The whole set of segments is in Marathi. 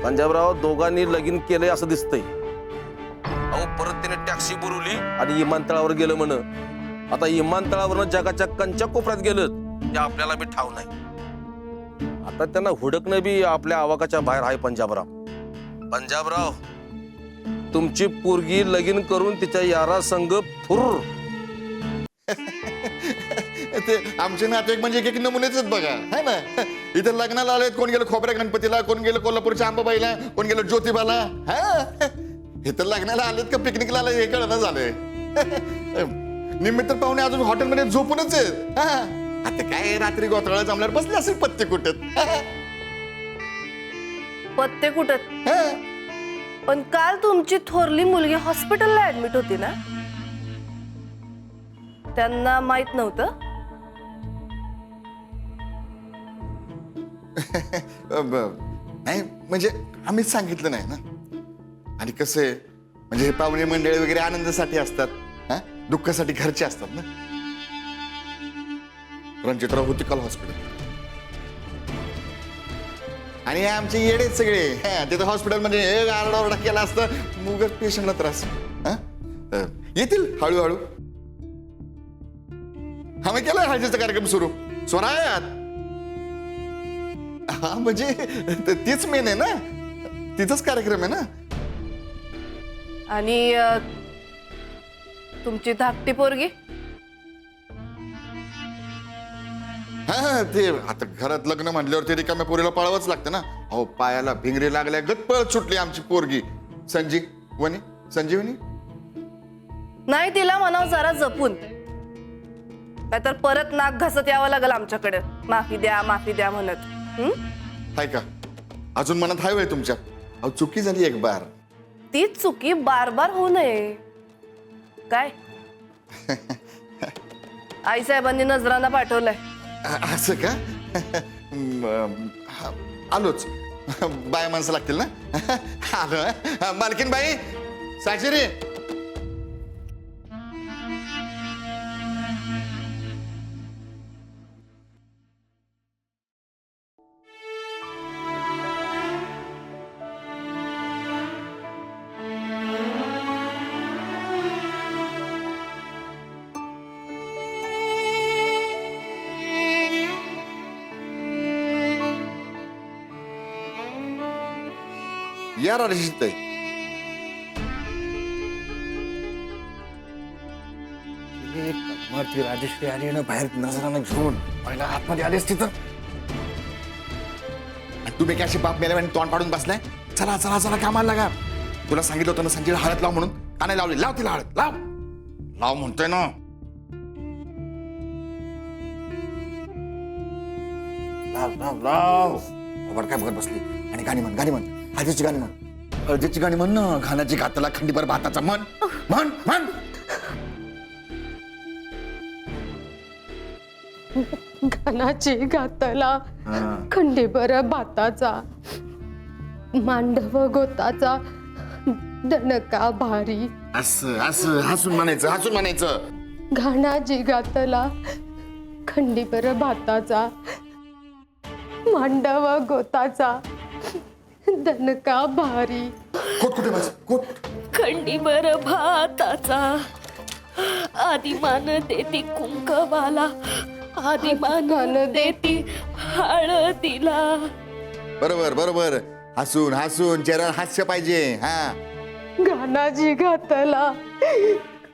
पंजाबराव दोघांनी लगीन केलंय असं दिसतंय. अहो परत त्याने टॅक्सी बोलवली आणि विमानतळावर गेलं म्हण. आता विमानतळावरनं जगाच्या कंच्या कोपऱ्यात गेलं ते आपल्याला बी ठाव नाही. आता त्यांना हुडकणं बी आपल्या आवाकाच्या बाहेर आहे. पंजाबराव तुमची पोरगी लगीन करून तिच्या यारा संघ फुर. ते आमचे नातेवाईक म्हणजे एक नमुनेच आहेत बघा, है ना. इथे लग्नाला आलेत, कोण गेलं खोबऱ्या गणपतीला, कोण गेलं कोल्हापूरच्या अंबाबाईला, कोण गेलं ज्योतिबाला. हा हे तर लग्नाला आलेत का पिकनिकला आले हे कळणं झालंय. निमित्त पाहुणे अजून हॉटेलमध्ये झोपूनच आहेत. आता काय रात्री गोतळा जमल्यावर बसले असेल पत्ते कुठत. पत्ते कुठत. पण काल तुमची थोरली मुलगी हॉस्पिटलला ऍडमिट होती ना, त्यांना माहित नव्हतं. नाही म्हणजे आम्हीच सांगितलं नाही ना. आणि कसं आहे म्हणजे हे पाहुणे मंडळी वगैरे आनंदासाठी असतात, दुःखासाठी घरचे असतात ना. रणजितराव होती काल हॉस्पिटल आणि हे आमचे येडे सगळे. तिथं हॉस्पिटलमध्ये एक आरडाओरडा केला असता मुगत पेशंटला त्रास. येतील हळूहळू. आम्ही केलाय हळदीचा कार्यक्रम सुरू स्वरायात. हा म्हणजे तीच मेन आहे ना, तिचाच कार्यक्रम आहे ना. आणि तुमची धाकटी पोरगी हा ते आता घरात लग्न म्हटल्यावर ते रिकाम्या पोरीला पळावंच लागतं ना. अहो पायाला भिंगरी लागल्या गत पळत सुटली आमची पोरगी संजीवनी. नाही, तिला म्हणाव जरा जपून, नाहीतर परत नाक घासत यावं लागेल आमच्याकडे. माफी द्या म्हणत. हाय का अजून मनात हाय वय तुमच्या. अहो चुकी झाली एक बार. तीच चुकी बार बार होऊ नये काय. आईसाहेबांनी नजरांना पाठवलंय. असं का. आलोच. बाय माणसं लागतील ना. आलो. मालकीन बाई साक्षरी. या राजेश राजेश्री आली ना बाहेर नजरानं घेऊन पहिला आतमध्ये आलेस तिथं. तुम्ही काय अशी बाप मेल्या आणि तोंड पाडून बसलाय. चला चला चला कामाला लागा. तुला सांगितलं होतं ना संजयला हळद लाव म्हणून. का नाही लावली. लाव तिला हळद. लाव लाव म्हणतोय ना. लाव लाव लाव. काय बघत बसली. आणि गाणी म्हण हळदीची गाणी म्हण. हळदीची गाणी म्हण ना. घाण्याची घातला खंडीभर भाताचा म्हण म्हण म्हण. घानाची घातला खंडीभर भाताचा, मांडव गोताचा दणका भारी. असं असं हसून म्हणायचं. घानाची घातला खंडीभर भाताचा, मांडव गोताचा दणका भारी. कोट कुठे बस कोट. खंडीभर भाताचा आदिमान देती कुंकवाला, आदिमान देती हळदीला. बरोबर हसून चेहरा हास्य पाहिजे. हा घानाची घातला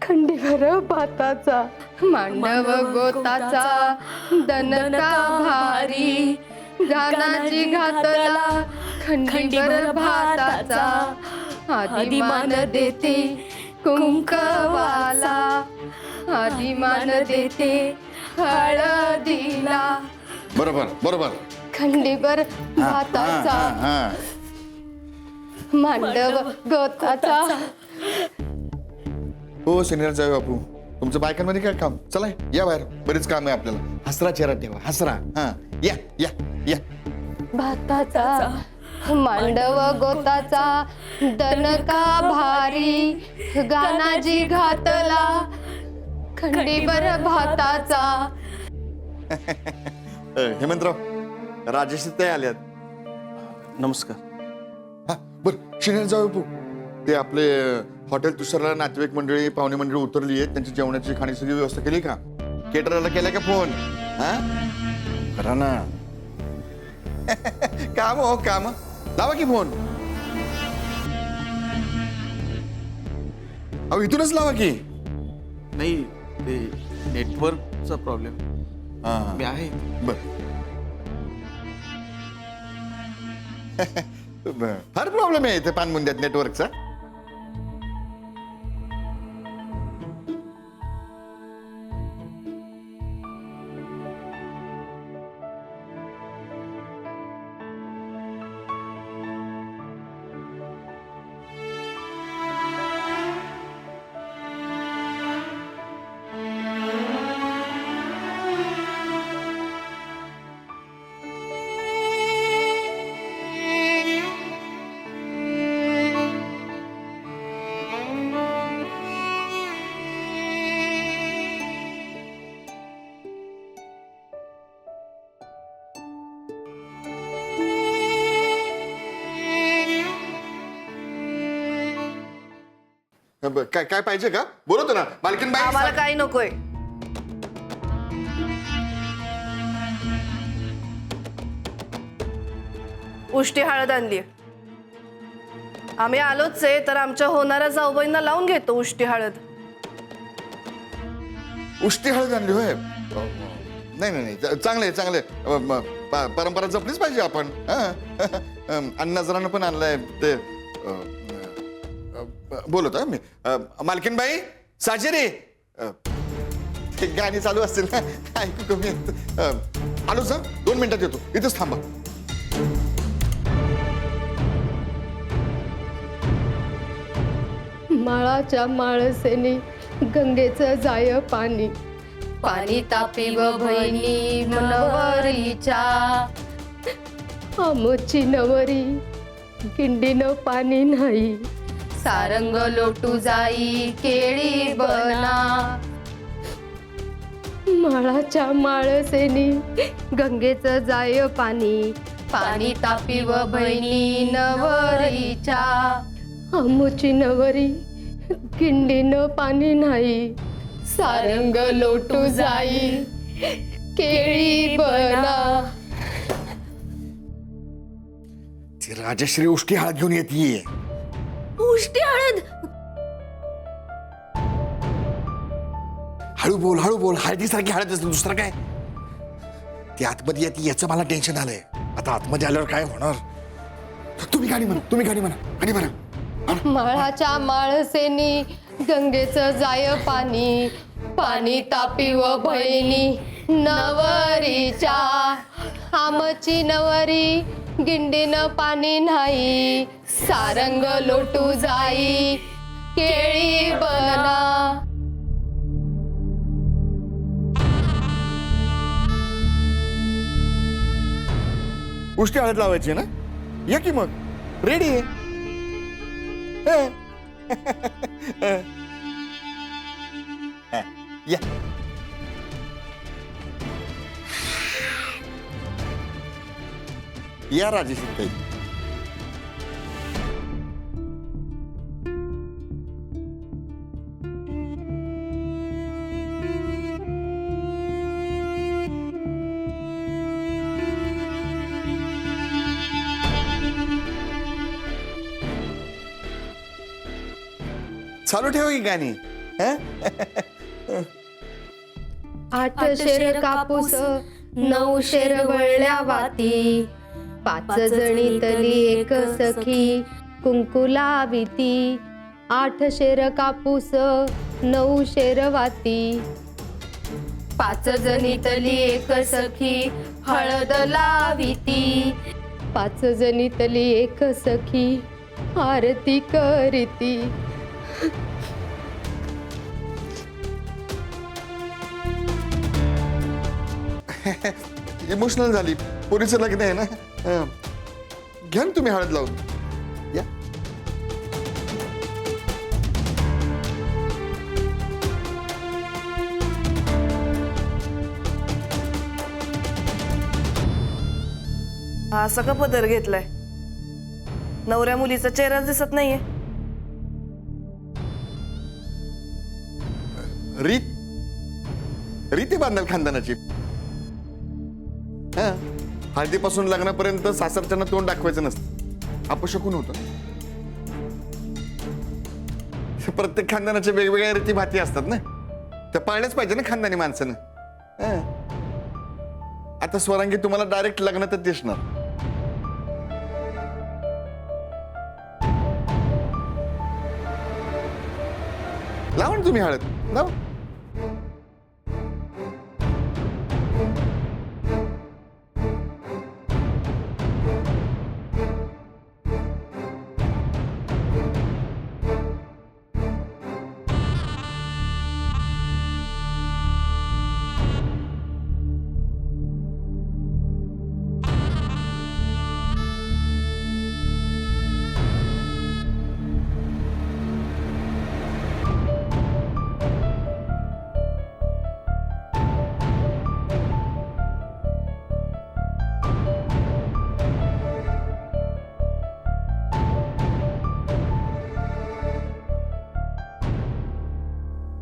खंडीभर भाताचा, मांडव गोताचा दणका भारी. घानाची घातला खंडीभर भाताचा, आदिमान देते कुंकवाला, आदिमान देते हळदीला. बरोबर खंडीभर भाताचा, मांडव गोताचा. हो सिनियर बापू तुमचं बायकांमध्ये काय काम. चला या बाहेर बरेच काम आहे आपल्याला. हसरा चेहरा ठेवा हसरा. हा या या या. भाताचा मांडव गोताचा दणका भारी. गानाजी घातला खंडीभर भाताचा. हेमंतराव राजेश ते आल्यात. नमस्कार. हा बर शिण्याला जाऊ पू ते आपले हॉटेल तुषारला नातेवाईक मंडळी पाहुणे मंडळी उतरली आहेत त्यांची जेवणाची खाण्याची सगळी व्यवस्था केली का केटरला केला का फोन हा करा ना काम हो काम लावा की फोन अहो इथूनच लावा की नाही ते नेटवर्कचा प्रॉब्लेम हा मी आहे बर फार प्रॉब्लेम आहे इथे पानमुंद्यात नेटवर्कचा काय काय पाहिजे का बोलतो ना मालकीन आम्हाला बाई काही नकोय. उष्टी हळद आणली. आम्ही आलोच आहे तर आमच्या होणाऱ्या जाऊबाईंना लावून घेतो उष्टी हळद. उष्टी हळद आणली होय नाही नाही नाही चांगले चांगले परंपरा जपलीच पाहिजे आपण आणि नजरानं पण आणलाय ते बोलत आहे मी मालकीन बाई साजेरी ते गाणी चालू असतील ना ऐकू कमी आलो सर 2 मिनिटात येतो इथेच थांबा माळाच्या माळसेनी गंगेचं जाय पाणी पाणी तापी व बहिणी मनवरीच्या आमची नवरी किंडीनं पाणी नाही सारंग लोटू जाई केळी बना माळाच्या माळसेनी गंगेचं जाय पाणी पाणी तापी व बहिणी नवरीच्या आमची नवरी किंडीनं पाणी नाही सारंग लोटू जाई केळी बना ती राजश्री उष्टी हळद घेऊन येते उष्टी हळद हळू बोल हळदीसारखी हळद असते दुसरं काय ती आतमध्ये येते याचं मला टेन्शन आलंय आता आतमध्ये आल्यावर काय होणार तुम्ही गाणी म्हणा गाणी म्हणा माळाच्या माळसेनी गंगेचं जाय पाणी पाणी तापी व बहिणी नवरीच्या आमची नवरी गिंडीनं पाणी नाही सारंग लोटू जाई केळी बना उष्टी हळद लावायची ना या की मग रेडी आहे या या राजेश्री ताई चालू ठेव ही गाणी हं? 8 शेर कापूस 9 शेर वळल्या वाती 5 जणीतली एक सखी कुंकू लाविती 8 शेर कापूस 9 शेर वाती 5 जणीतली एक सखी हळद लाविती 5 जणीतली एक सखी आरती करीती इमोशनल झाली पोरीचं लग्न आहे ना घ्या ना तुम्ही हळद लावून या हा सगळं पदर घेतलाय नवऱ्या मुलीचा चेहरा दिसत नाहीये. रीती बांधेल खानदानाची. हा, हळदीपासून लग्नापर्यंत सासरच्यांना तोंड दाखवायचं नसतं. अपशकून होतं. प्रत्येक खानदानाच्या वेगवेगळ्या रीती भाती असतात ना, त्या पाळल्याच पाहिजे ना खानदानी माणसानं. हा. आता स्वरांगी तुम्हाला डायरेक्ट लग्नातच दिसणार. लावा ना तुम्ही हळद, लावा.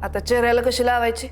आता चेहऱ्याला कशी लावायची?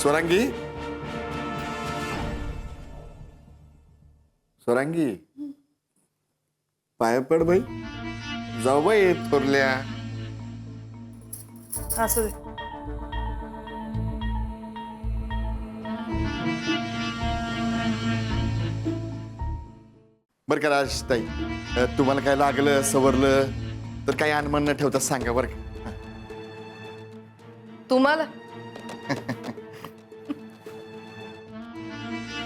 स्वरांगी, स्वरांगी, पाया पड बाई. जाऊ बाई थोरल्या. असू दे. बरं का राजताई, तुम्हाला काय लागलं सवरलं तर काही अनुमान न ठेवता सांगा बरं का. तुम्हाला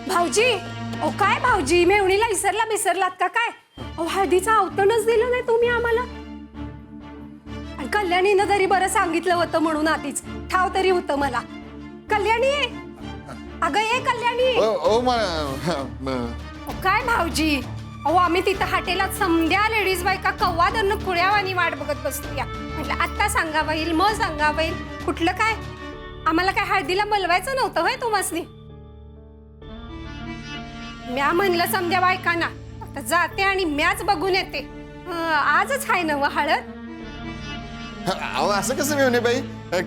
भाऊजी, अहो काय भाऊजी, मेवणीला विसरलात का काय? अहो हळदीचं आवतणच दिलं नाही तुम्ही आम्हाला. आणि कल्याणीनं तरी बरं सांगितलं होतं म्हणून आधीच ठाव तरी होतं मला. कल्याणी, अगं ये कल्याणी. अहो, काय भाऊजी, अहो आम्ही तिथं हाटेलात समध्या लेडीज बायका कव्वादरनं खुळ्यावानी वाट बघत बसतोया. म्हटलं आत्ता सांगा बाईल, मग सांगा बाईल. कुठलं काय, आम्हाला काय हळदीला बोलवायचं नव्हतं होय तुम्हासनी? म्या म्हणलं समध्या बायकांना आता जाते आणि म्याच बघून येते. आजच आहे ना व हळद? अहो असं कसं मिळवणे बाई,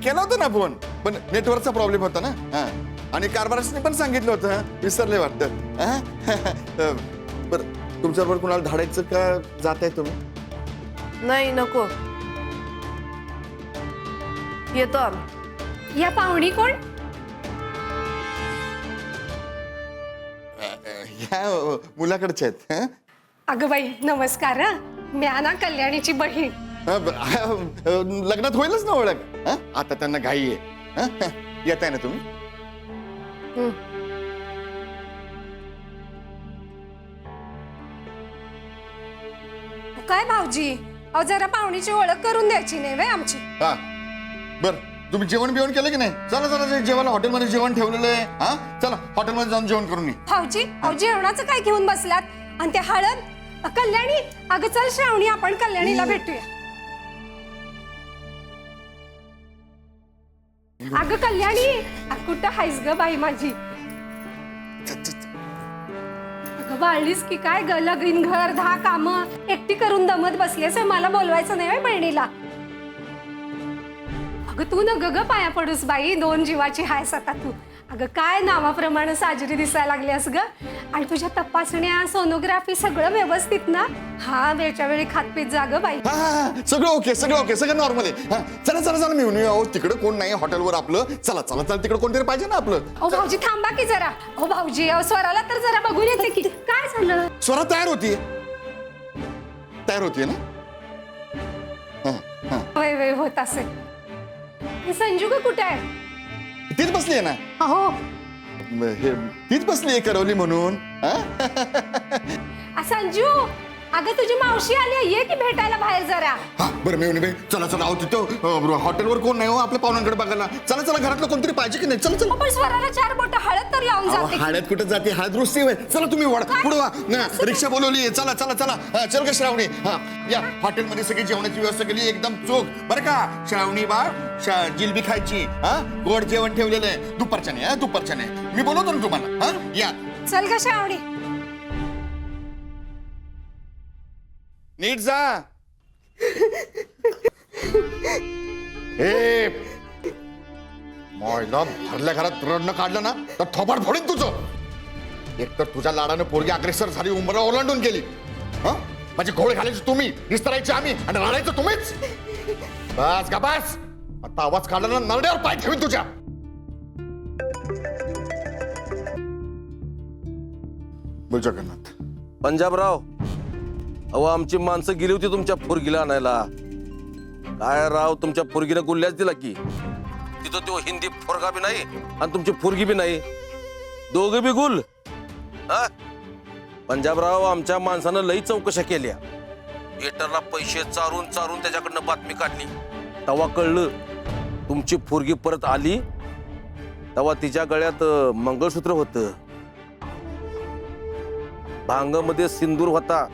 केला होता ना फोन, पण नेटवर्कचा प्रॉब्लेम होता ना. हा, आणि कारभाराने पण सांगितलं होतं. विसरले वाटतं. बरं, तुमच्याबरोबर कुणाला धाडायचं का जात आहे तुम्ही? नाही, नको. येतो आम्ही. या पाहुणी कोण? ह्या मुलाकडच्या आहेत. अगं बाई नमस्कार. म्या ना कल्याणीची बहीण. लग्नात होईलच ना ओळख. आता त्यांना घाई आहे. येत आहे ना तुम्ही? काय भाऊजी, अहो जरा पाहुणीची ओळख करून द्यायची नाही व्हय आमची? हा, बर. तुम्ही जेवण बिवण केलं की नाही? चला चला, जेवण हॉटेलमध्ये जेवण ठेवलेलं आहे. हा, चला हॉटेलमध्ये जाऊन जेवण करून ये. भाऊजी, अहो जेवणाचं काय घेऊन बसलात? आणि ते हळद? कल्याणी, अगं चल श्रावणी, आपण कल्याणीला भेटूया. अगं कल्याणी, कुठं हायस ग बाई माझी? अगं वाळलीस की काय ग? लगीन, घर, 10 कामं एकटी करून दमत बसलीस. मला बोलवायचं नाही बहिणीला? अगं तू न ग पाया पडूस बाई, 2 जीवाची हायस आता तू. अगं काय नावाप्रमाणे साजरी दिसायला लागलीस ग. आणि तुझ्या तपासण्या, सोनोग्राफी सगळं व्यवस्थित ना? हा, वेळच्या वेळी खातपीत जा ग बाई. सगळं ओके, सगळं ओके, सगळं नॉर्मल आहे. चला चला चला, मिळून येऊ. तिकडे कोण नाही हॉटेलवर आपलं. चला चला चला, तिकडे कोणतरी पाहिजे ना आपलं. अहो भाऊजी थांबा की जरा. अहो भाऊजी, अहो स्वराला तर जरा बघून येते की काय झालं. स्वरा तयार होतीये, तयार होतीये ना? वय वय होत असेल. हे संजू का कुठे आहे? तीच बसली आहे ना. अहो हे तीच बसली आहे करवली म्हणून. हा? संजू, अगं तुझी मावशी आली आहे, ये की भेटायला बाहेर जरा. हा, बरं मी चला चला. अहो तिथं हॉटेलवर कोण नाही हो आपल्या पाहुण्यांकडे बघायला. चला चला, घरातलं कोणतरी पाहिजे की नाही. चला चला. पण स्वराला 4 बोट हळद तर लावून अहो, जाते. हळद कुठं जाते, हळद रुसती होय. चला तुम्ही पुढे वा ना, रिक्षा बोलवली. चला चला चला. हा, चल का श्रावणी. हा या, हॉटेलमध्ये सगळी जेवणाची व्यवस्था केली एकदम चोख बरं का. श्रावणी बा जिलबी खायची. हा, गोड जेवण ठेवलेलं आहे दुपारच्याने. दुपारच्याने मी बोलवतो ना तुम्हाला. हा या. चल का श्रावणी. नीट जा. ए मॉयला भरल्या घरात रडणं काढलं ना तर थोबाड फोडीन तुझं. एक तर तुझ्या लाडानं पोरगी अग्रेसर झाली, उंबरा ओलांडून गेली. हं? माझे घोडे घालायचे तुम्ही, निस्तरायचे आम्ही आणि रडायचं तुम्हीच. बस का बस. आता आवाज काढला ना नरड्यावर पाय ठेवीन तुझ्या. बोल जगन्नाथ. पंजाबराव, अहो आमची माणसं गेली होती तुमच्या पोरगीला आणायला. काय राव, तुमच्या पोरगीनं गुल्ल्याच दिला की. तिथं तो हिंदी पोरगा बी नाही आणि तुमची पोरगी बी नाही, दोघे बी गुल. हा? पंजाबराव, आमच्या माणसानं लई चौकशा केल्या. थिएटरला पैसे चारून चारून त्याच्याकडनं बातमी काढली. तेव्हा कळलं तुमची पोरगी परत आली. तेव्हा तिच्या गळ्यात मंगळसूत्र होतं, भांगामध्ये सिंदूर होता.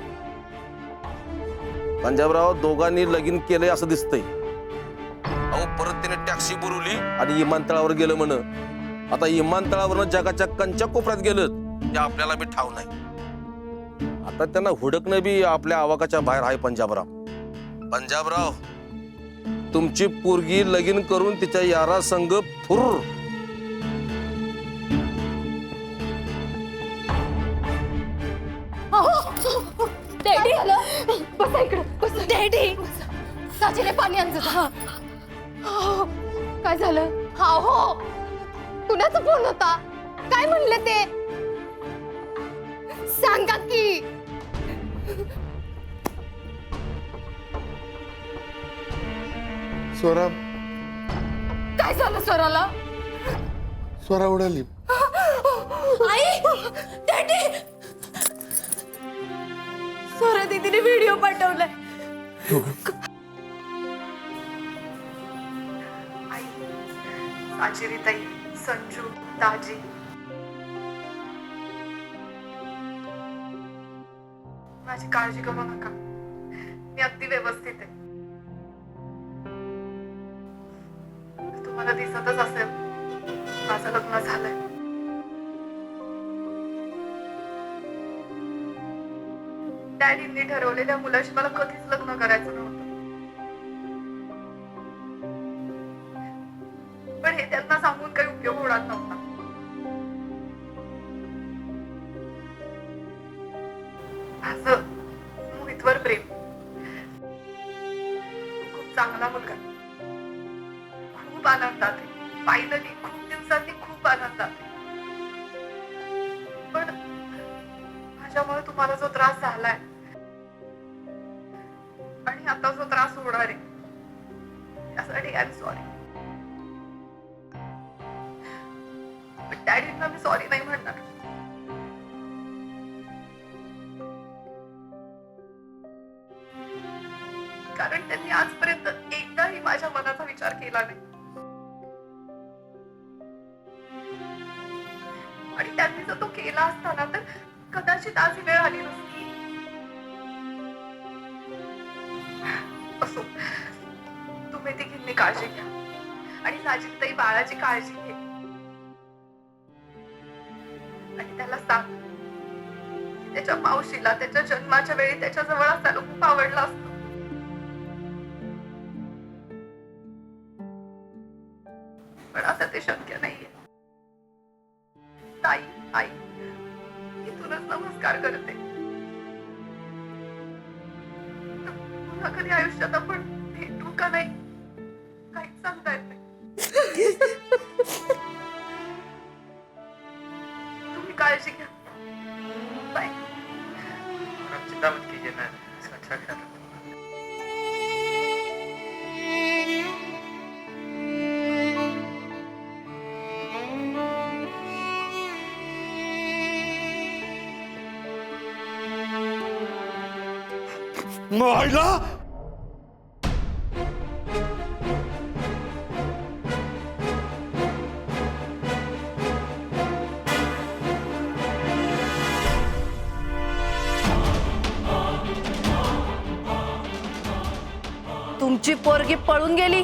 पंजाबराव, दोघांनी लगीन केलंय असं दिसतंय. अहो परत त्याने टॅक्सी बोलवली आणि विमानतळावर गेलं म्हण. आता विमानतळावरनं जगाच्या कंच्या कोपऱ्यात गेलं ते आपल्याला बी ठाव नाही. आता त्यांना हुडकणं बी आपल्या आवाकाच्या बाहेर आहे. पंजाबराव, तुमची पोरगी लगीन करून तिच्या यारा संग फुर. डॅडी बसा इकडे. बसा डॅडी. साजेने पाणी आणजो. काय झालं? हा हो, कुणाचा फोन होता? काय म्हणले ते सांगा की. स्वरा. काय झालं स्वराला? स्वरा उडाली. आई, डॅडी. स्वरा दीदीने व्हिडिओ पाठवलाय. ताई, संजू, दाजी, माझी काळजी करू नका. मी अगदी व्यवस्थित आहे. तुम्हाला दिसतच असेल माझं लग्न झालंय. डॅडींनी ठरवलेल्या मुलाशी मला कधीच लग्न करायचं नव्हतं. पण हे त्यांना सांगून काही उपयोग होणार नव्हता. माझं मोहितवर प्रेम. खूप चांगला मुलगा, खूप आनंदात आहे. फायनली खूप दिवसांनी खूप आनंदात आहे. पण माझ्यामुळे तुम्हाला जो त्रास झालाय आणि आता जो त्रास होणार आहे त्यासाठी आय एम सॉरी. डॅडींना मी सॉरी नाही म्हणणार. कारण त्यांनी आजपर्यंत एकदाही माझ्या मनाचा विचार केला नाही. आणि त्यांनी जर तो केला असता ना तर कदाचित आज ही वेळ आली नसती. असो, तुम्ही तिघींनी काळजी घ्या आणि साजिदताई बाळाची काळजी घे. आणि त्याला सांग त्याच्या मावशीला त्याच्या जन्माच्या वेळी त्याच्या जवळ असताना खूप आवडलं असतं. पण आता ते शक्य नाहीये. ताई, आई, इथूनच नमस्कार करते. पुन्हा कधी आयुष्यात आपण भेटू का नाही काहीच सांगता येत नाही. तुम्ही काळजी घ्या. बाय. चिंता मत कीजिए, मैं इसका अच्छा ख्याल रखूंगा. मायला तुमची पोरगी पळून गेली